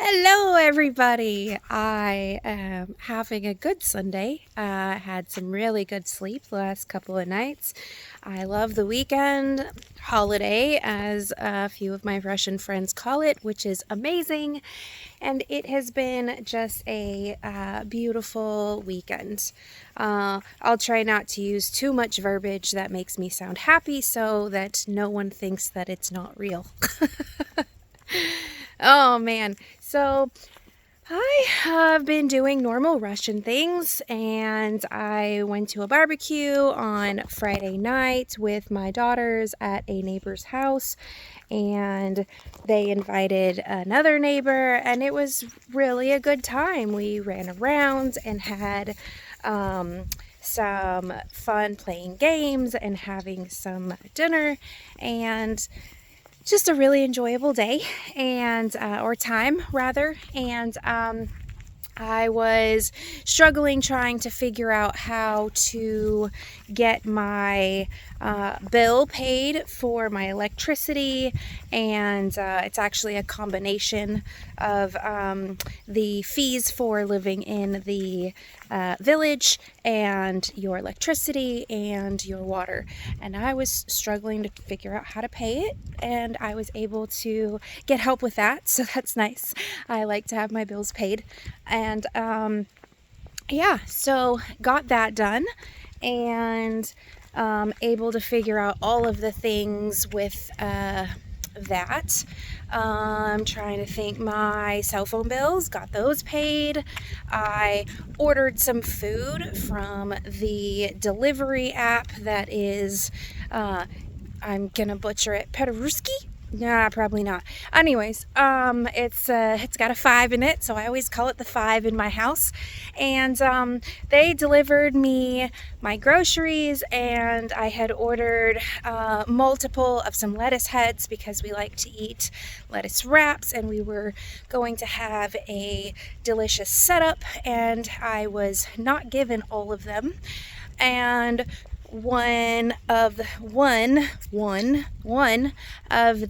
Hello, everybody. I am having a good Sunday. I had some really good sleep the last couple of nights. I love the weekend holiday, as a few of my Russian friends call it, which is amazing. And it has been just a beautiful weekend. I'll try not to use too much verbiage that makes me sound happy so that no one thinks that it's not real. Oh man. So I have been doing normal Russian things, and I went to a barbecue on Friday night with my daughters at a neighbor's house, and they invited another neighbor, and it was really a good time. We ran around and had some fun playing games and having some dinner, and just a really enjoyable day and or time rather. And I was struggling trying to figure out how to get my bill paid for my electricity, and it's actually a combination of the fees for living in the village and your electricity and your water. And I was struggling to figure out how to pay it, and I was able to get help with that, so that's nice. I like to have my bills paid. And yeah, so got that done, and able to figure out all of the things with that. I'm trying to think. My cell phone bills, got those paid. I ordered some food from the delivery app that is, I'm gonna butcher it, Peteruski? Nah, probably not. Anyways, it's got a 5 in it, so I always call it the 5 in my house. And they delivered me my groceries, and I had ordered multiple of some lettuce heads because we like to eat lettuce wraps, and we were going to have a delicious setup, and I was not given all of them. And one of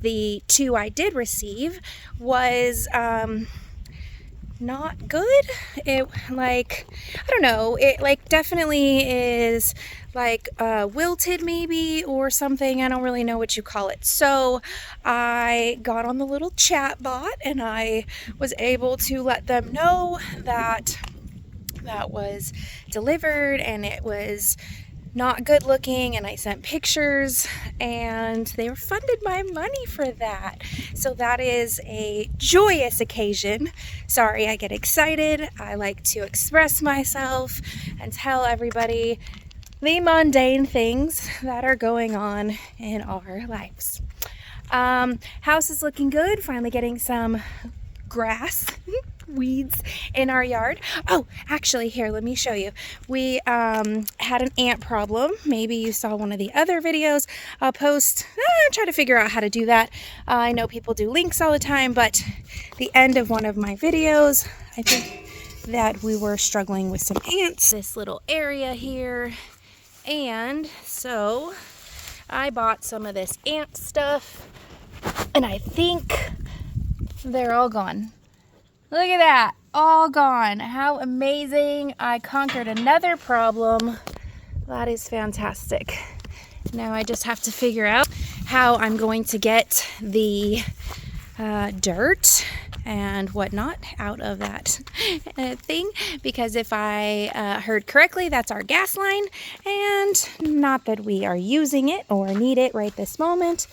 the two I did receive was not good. It, like, I don't know, it like definitely is like wilted maybe or something. I don't really know what you call it. So I got on the little chat bot, and I was able to let them know that that was delivered, and it was not good looking, and I sent pictures, and they refunded my money for that. So that is a joyous occasion. Sorry, I get excited. I like to express myself and tell everybody the mundane things that are going on in our lives. House is looking good. Finally getting some grass weeds in our yard. Oh, actually, here, let me show you. We had an ant problem. Maybe you saw one of the other videos. I'll post, try to figure out how to do that. I know people do links all the time, but the end of one of my videos, I think that we were struggling with some ants. This little area here. And so I bought some of this ant stuff, and I think they're all gone. Look at that, all gone. How amazing. I conquered another problem. That is fantastic. Now I just have to figure out how I'm going to get the dirt and whatnot out of that thing, because if I heard correctly, that's our gas line, and not that we are using it or need it right this moment,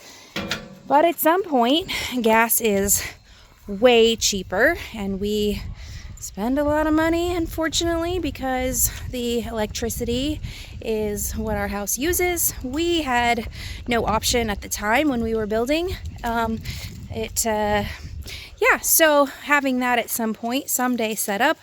but at some point, gas is way cheaper, and we spend a lot of money, unfortunately, because the electricity is what our house uses. We had no option at the time when we were building yeah, so having that at some point, someday set up,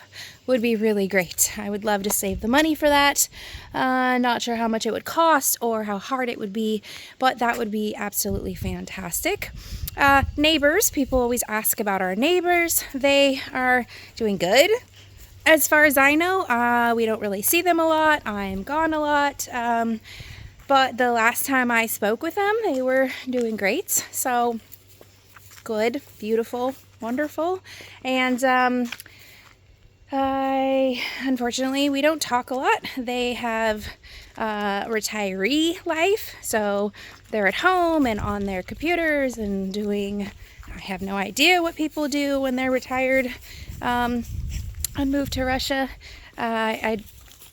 would be really great. I would love to save the money for that. Not sure how much it would cost or how hard it would be, but that would be absolutely fantastic. Neighbors, people always ask about our neighbors. They are doing good. As far as I know, we don't really see them a lot. I'm gone a lot. But the last time I spoke with them, they were doing great. So good, beautiful. wonderful. And unfortunately, we don't talk a lot. They have retiree life, so they're at home and on their computers and doing, I have no idea what people do when they're retired and moved to Russia. I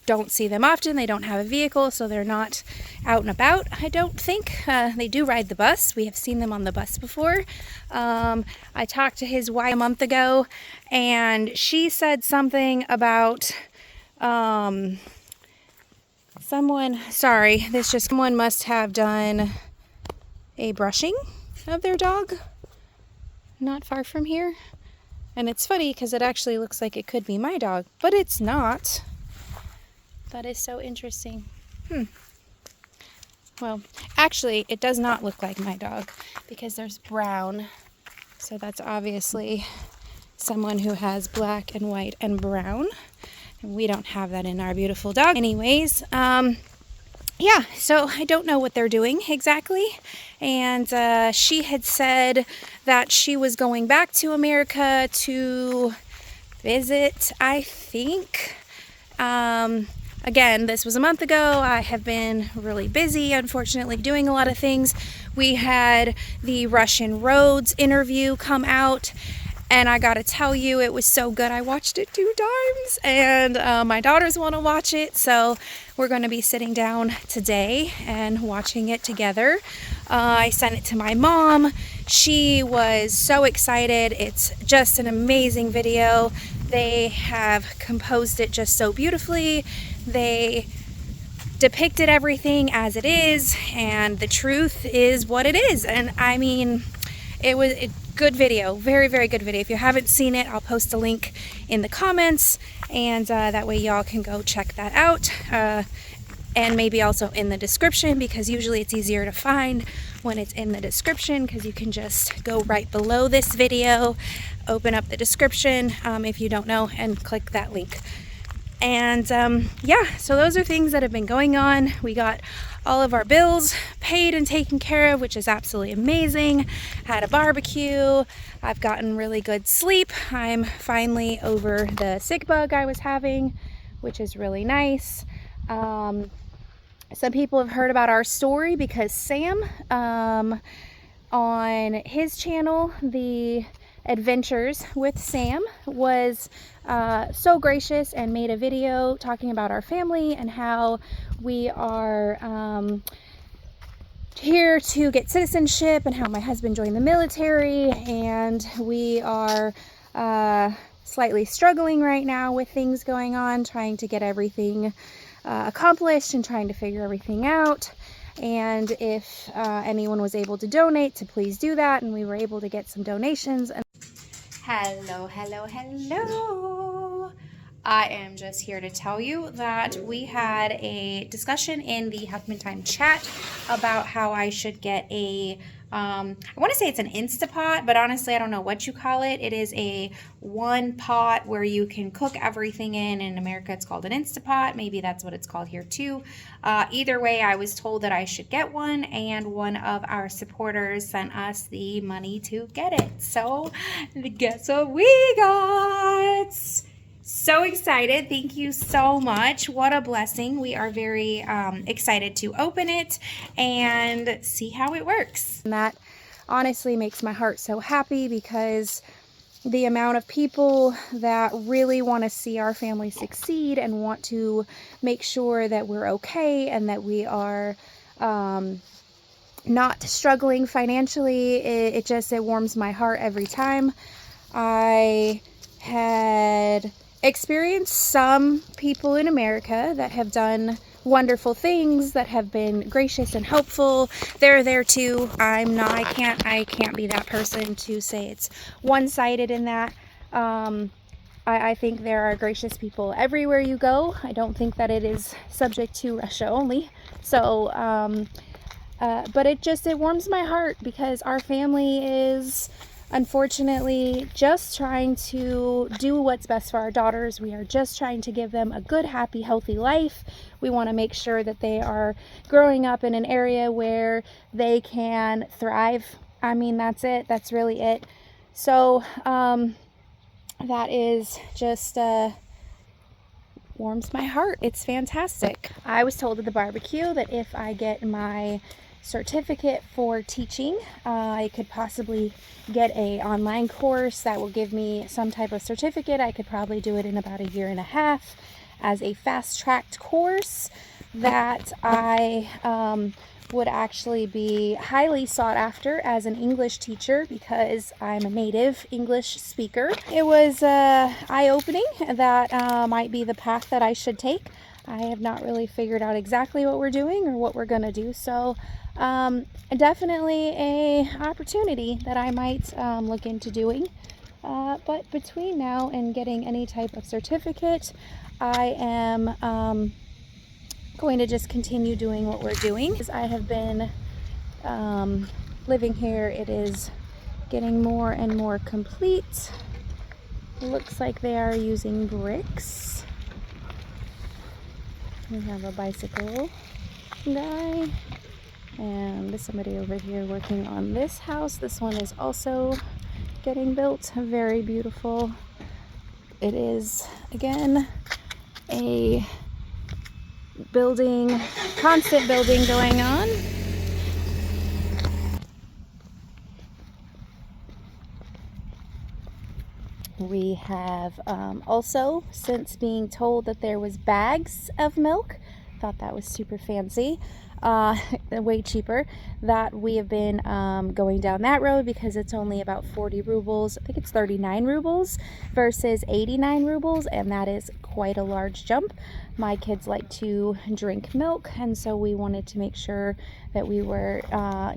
don't see them often. They don't have a vehicle, so they're not out and about, I don't think. They do ride the bus. We have seen them on the bus before. I talked to his wife a month ago, and she said something about someone must have done a brushing of their dog not far from here. And it's funny because it actually looks like it could be my dog, but it's not. That is so interesting. Well, actually, it does not look like my dog because there's brown. So that's obviously someone who has black and white and brown. And we don't have that in our beautiful dog. Anyways, yeah, so I don't know what they're doing exactly. And she had said that she was going back to America to visit, I think. Again, this was a month ago. I have been really busy, unfortunately, doing a lot of things. We had the Russian roads interview come out, and I gotta tell you, it was so good. I watched it 2 times, and my daughters want to watch it, so we're going to be sitting down today and watching it together. I sent it to my mom. She was so excited. It's just an amazing video. They have composed it just so beautifully. They depicted everything as it is, and the truth is what it is. And I mean, it was a good video, very, very good video. If you haven't seen it, I'll post a link in the comments, and that way y'all can go check that out. And maybe also in the description, because usually it's easier to find when it's in the description, because you can just go right below this video, open up the description if you don't know, and click that link. And yeah, so those are things that have been going on. We got all of our bills paid and taken care of, which is absolutely amazing. Had a barbecue. I've gotten really good sleep. I'm finally over the sick bug I was having, which is really nice. Some people have heard about our story because Sam, on his channel, the Adventures with Sam, was so gracious and made a video talking about our family and how we are here to get citizenship, and how my husband joined the military, and we are slightly struggling right now with things going on, trying to get everything accomplished and trying to figure everything out. And if anyone was able to donate, to please do that. And we were able to get some donations. And hello, hello, hello. I am just here to tell you that we had a discussion in the Huffman Time chat about how I should get a I want to say it's an Instapot, but honestly, I don't know what you call it. It is a one pot where you can cook everything in. In America, it's called an Instapot. Maybe that's what it's called here too. Either way, I was told that I should get one, and one of our supporters sent us the money to get it. So guess what we got? So excited. Thank you so much. What a blessing. We are very excited to open it and see how it works. And that honestly makes my heart so happy, because the amount of people that really want to see our family succeed and want to make sure that we're okay and that we are not struggling financially, it warms my heart every time. I had experienced some people in America that have done wonderful things, that have been gracious and helpful. They're there too. I can't be that person to say it's one-sided in that. I think there are gracious people everywhere you go. I don't think that it is subject to Russia only. So, but it warms my heart, because our family is unfortunately just trying to do what's best for our daughters. We are just trying to give them a good, happy, healthy life. We want to make sure that they are growing up in an area where they can thrive. I mean, that's it. That's really it. So that is just warms my heart. It's fantastic. I was told at the barbecue that if I get my certificate for teaching, I could possibly get a online course that will give me some type of certificate. I could probably do it in about a year and a half as a fast-tracked course that I would actually be highly sought after as an English teacher because I'm a native English speaker. It was eye-opening that might be the path that I should take. I have not really figured out exactly what we're doing or what we're gonna do, so definitely a opportunity that I might look into doing. But between now and getting any type of certificate, I am going to just continue doing what we're doing. As I have been living here, it is getting more and more complete. It looks like they are using bricks. We have a bicycle guy, and there's somebody over here working on this house. This one is also getting built. Very beautiful. It is, again, a building, constant building going on. We have also, since being told that there was bags of milk, thought that was super fancy, way cheaper, that we have been going down that road because it's only about 40 rubles. I think it's 39 rubles versus 89 rubles, and that is quite a large jump. My kids like to drink milk, and so we wanted to make sure that we were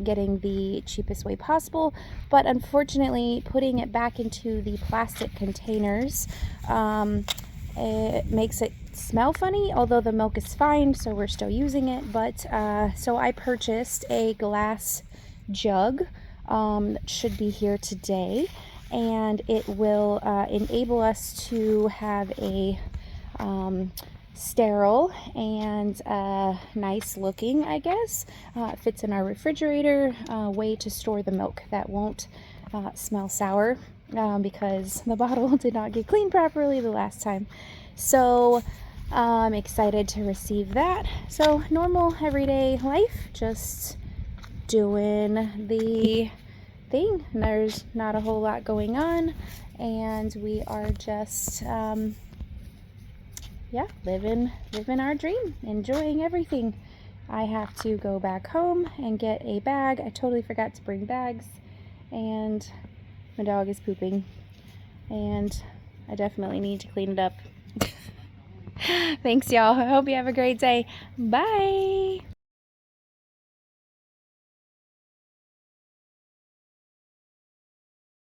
getting the cheapest way possible. But unfortunately, putting it back into the plastic containers, it makes it smell funny, although the milk is fine, so we're still using it. But so I purchased a glass jug that should be here today, and it will enable us to have a sterile and nice looking, I guess. It fits in our refrigerator, way to store the milk that won't smell sour because the bottle did not get cleaned properly the last time. So I'm excited to receive that. So normal everyday life, just doing the thing. There's not a whole lot going on, and we are just yeah, living our dream, enjoying everything. I have to go back home and get a bag. I totally forgot to bring bags, and my dog is pooping, and I definitely need to clean it up. Thanks, y'all. I hope you have a great day. Bye.